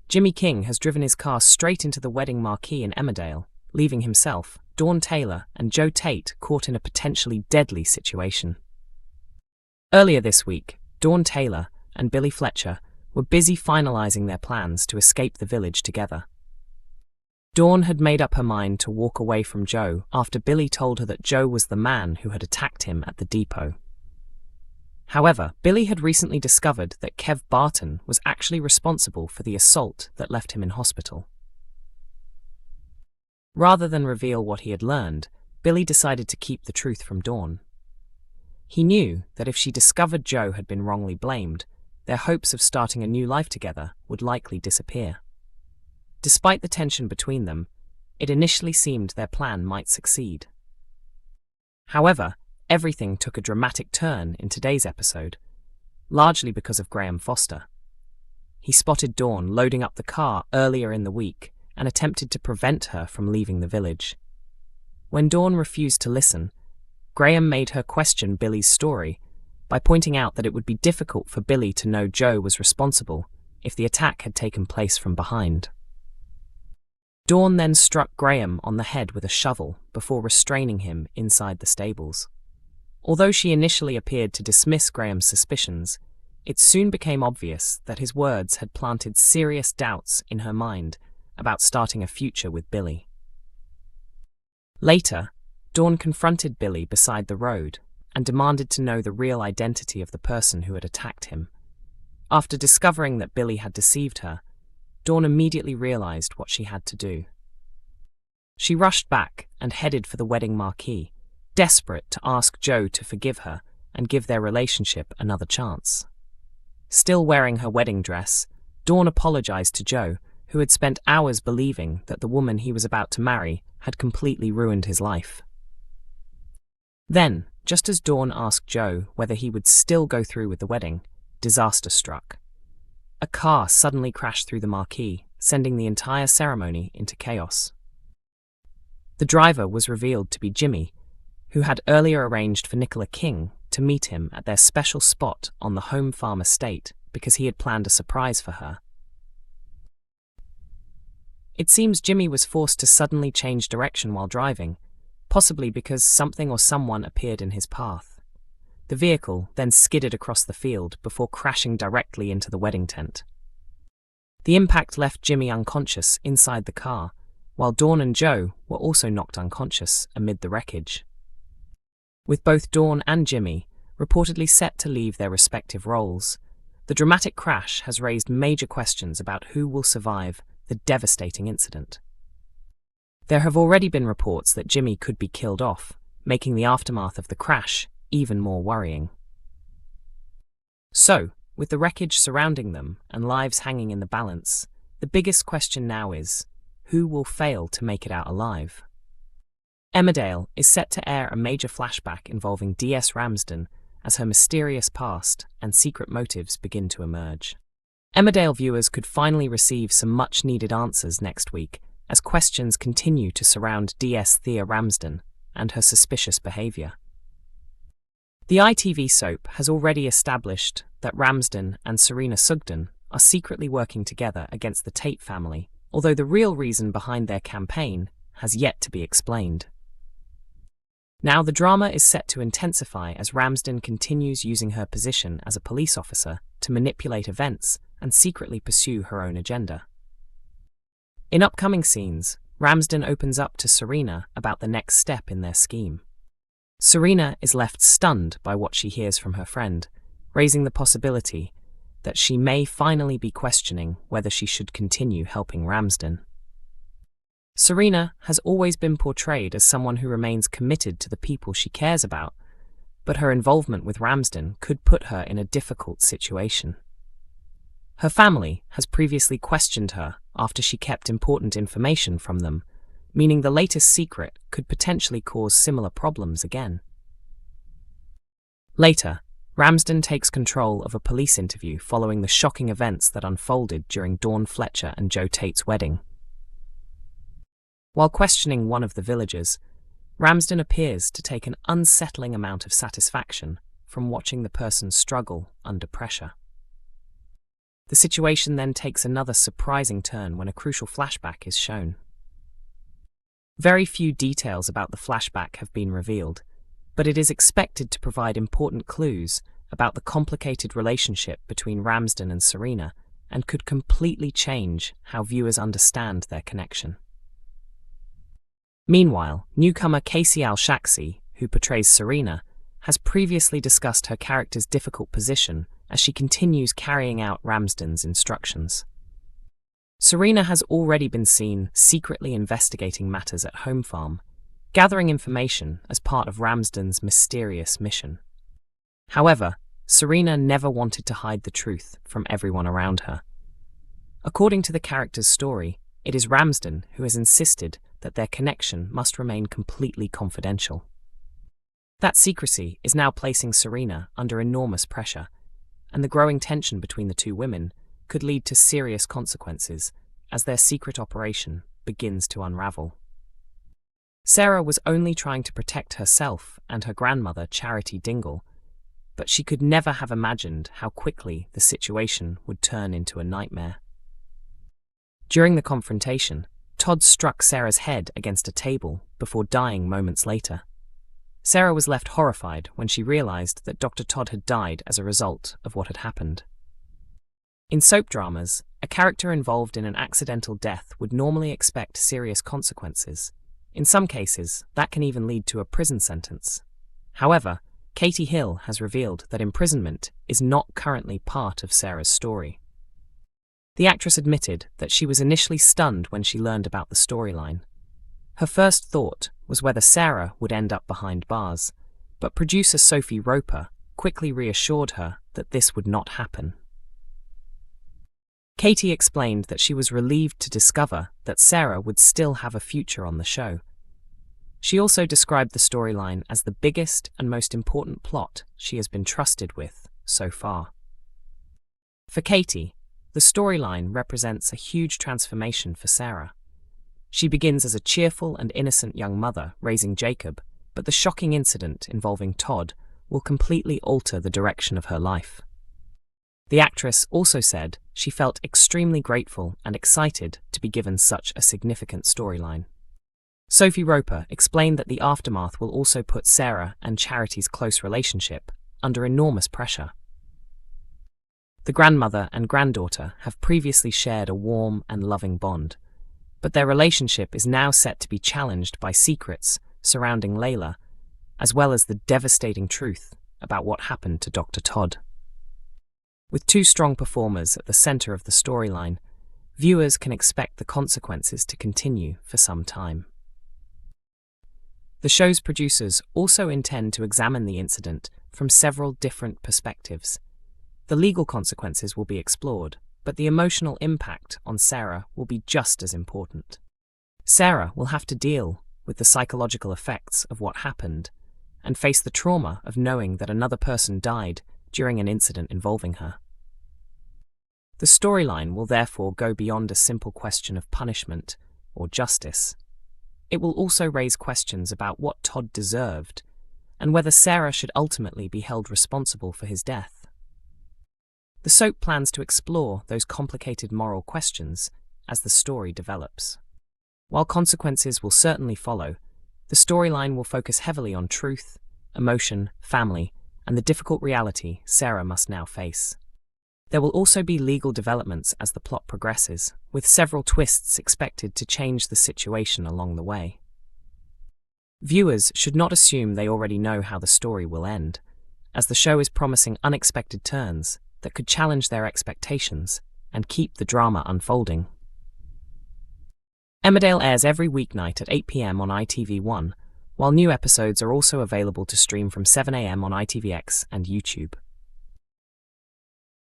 Jimmy King has driven his car straight into the wedding marquee in Emmerdale, leaving himself, Dawn Taylor, and Joe Tate caught in a potentially deadly situation. Earlier this week, Dawn Taylor and Billy Fletcher were busy finalizing their plans to escape the village together. Dawn had made up her mind to walk away from Joe after Billy told her that Joe was the man who had attacked him at the depot. However, Billy had recently discovered that Kev Barton was actually responsible for the assault that left him in hospital. Rather than reveal what he had learned, Billy decided to keep the truth from Dawn. He knew that if she discovered Joe had been wrongly blamed, their hopes of starting a new life together would likely disappear. Despite the tension between them, it initially seemed their plan might succeed. However, everything took a dramatic turn in today's episode, largely because of Graham Foster. He spotted Dawn loading up the car earlier in the week and attempted to prevent her from leaving the village. When Dawn refused to listen, Graham made her question Billy's story by pointing out that it would be difficult for Billy to know Joe was responsible if the attack had taken place from behind. Dawn then struck Graham on the head with a shovel before restraining him inside the stables. Although she initially appeared to dismiss Graham's suspicions, it soon became obvious that his words had planted serious doubts in her mind about starting a future with Billy. Later, Dawn confronted Billy beside the road and demanded to know the real identity of the person who had attacked him. After discovering that Billy had deceived her, Dawn immediately realized what she had to do. She rushed back and headed for the wedding marquee, desperate to ask Joe to forgive her and give their relationship another chance. Still wearing her wedding dress, Dawn apologized to Joe, who had spent hours believing that the woman he was about to marry had completely ruined his life. Then, just as Dawn asked Joe whether he would still go through with the wedding, disaster struck. A car suddenly crashed through the marquee, sending the entire ceremony into chaos. The driver was revealed to be Jimmy, who had earlier arranged for Nicola King to meet him at their special spot on the home farm estate because he had planned a surprise for her. It seems Jimmy was forced to suddenly change direction while driving, possibly because something or someone appeared in his path. The vehicle then skidded across the field before crashing directly into the wedding tent. The impact left Jimmy unconscious inside the car, while Dawn and Joe were also knocked unconscious amid the wreckage. With both Dawn and Jimmy reportedly set to leave their respective roles, the dramatic crash has raised major questions about who will survive the devastating incident. There have already been reports that Jimmy could be killed off, making the aftermath of the crash even more worrying. So, with the wreckage surrounding them and lives hanging in the balance, the biggest question now is, who will fail to make it out alive? Emmerdale is set to air a major flashback involving DS Ramsden as her mysterious past and secret motives begin to emerge. Emmerdale viewers could finally receive some much-needed answers next week as questions continue to surround DS Thea Ramsden and her suspicious behaviour. The ITV soap has already established that Ramsden and Serena Sugden are secretly working together against the Tate family, although the real reason behind their campaign has yet to be explained. Now the drama is set to intensify as Ramsden continues using her position as a police officer to manipulate events and secretly pursue her own agenda. In upcoming scenes, Ramsden opens up to Serena about the next step in their scheme. Serena is left stunned by what she hears from her friend, raising the possibility that she may finally be questioning whether she should continue helping Ramsden. Serena has always been portrayed as someone who remains committed to the people she cares about, but her involvement with Ramsden could put her in a difficult situation. Her family has previously questioned her after she kept important information from them, meaning the latest secret could potentially cause similar problems again. Later, Ramsden takes control of a police interview following the shocking events that unfolded during Dawn Fletcher and Joe Tate's wedding. While questioning one of the villagers, Ramsden appears to take an unsettling amount of satisfaction from watching the person struggle under pressure. The situation then takes another surprising turn when a crucial flashback is shown. Very few details about the flashback have been revealed, but it is expected to provide important clues about the complicated relationship between Ramsden and Serena and could completely change how viewers understand their connection. Meanwhile, newcomer Casey Al-Shaksi, who portrays Serena, has previously discussed her character's difficult position as she continues carrying out Ramsden's instructions. Serena has already been seen secretly investigating matters at Home Farm, gathering information as part of Ramsden's mysterious mission. However, Serena never wanted to hide the truth from everyone around her. According to the character's story, it is Ramsden who has insisted that their connection must remain completely confidential. That secrecy is now placing Serena under enormous pressure, and the growing tension between the two women could lead to serious consequences as their secret operation begins to unravel. Sarah was only trying to protect herself and her grandmother, Charity Dingle, but she could never have imagined how quickly the situation would turn into a nightmare. During the confrontation, Todd struck Sarah's head against a table before dying moments later. Sarah was left horrified when she realized that Dr. Todd had died as a result of what had happened. In soap dramas, a character involved in an accidental death would normally expect serious consequences. In some cases, that can even lead to a prison sentence. However, Katie Hill has revealed that imprisonment is not currently part of Sarah's story. The actress admitted that she was initially stunned when she learned about the storyline. Her first thought was whether Sarah would end up behind bars, but producer Sophie Roper quickly reassured her that this would not happen. Katie explained that she was relieved to discover that Sarah would still have a future on the show. She also described the storyline as the biggest and most important plot she has been trusted with so far. For Katie, the storyline represents a huge transformation for Sarah. She begins as a cheerful and innocent young mother raising Jacob, but the shocking incident involving Todd will completely alter the direction of her life. The actress also said she felt extremely grateful and excited to be given such a significant storyline. Sophie Roper explained that the aftermath will also put Sarah and Charity's close relationship under enormous pressure. The grandmother and granddaughter have previously shared a warm and loving bond, but their relationship is now set to be challenged by secrets surrounding Layla, as well as the devastating truth about what happened to Dr. Todd. With two strong performers at the center of the storyline, viewers can expect the consequences to continue for some time. The show's producers also intend to examine the incident from several different perspectives. The legal consequences will be explored, but the emotional impact on Sarah will be just as important. Sarah will have to deal with the psychological effects of what happened and face the trauma of knowing that another person died during an incident involving her. The storyline will therefore go beyond a simple question of punishment or justice. It will also raise questions about what Todd deserved and whether Sarah should ultimately be held responsible for his death. The soap plans to explore those complicated moral questions as the story develops. While consequences will certainly follow, the storyline will focus heavily on truth, emotion, family, and the difficult reality Sarah must now face. There will also be legal developments as the plot progresses, with several twists expected to change the situation along the way. Viewers should not assume they already know how the story will end, as the show is promising unexpected turns that could challenge their expectations and keep the drama unfolding. Emmerdale airs every weeknight at 8 p.m. on ITV1, while new episodes are also available to stream from 7 a.m. on ITVX and YouTube.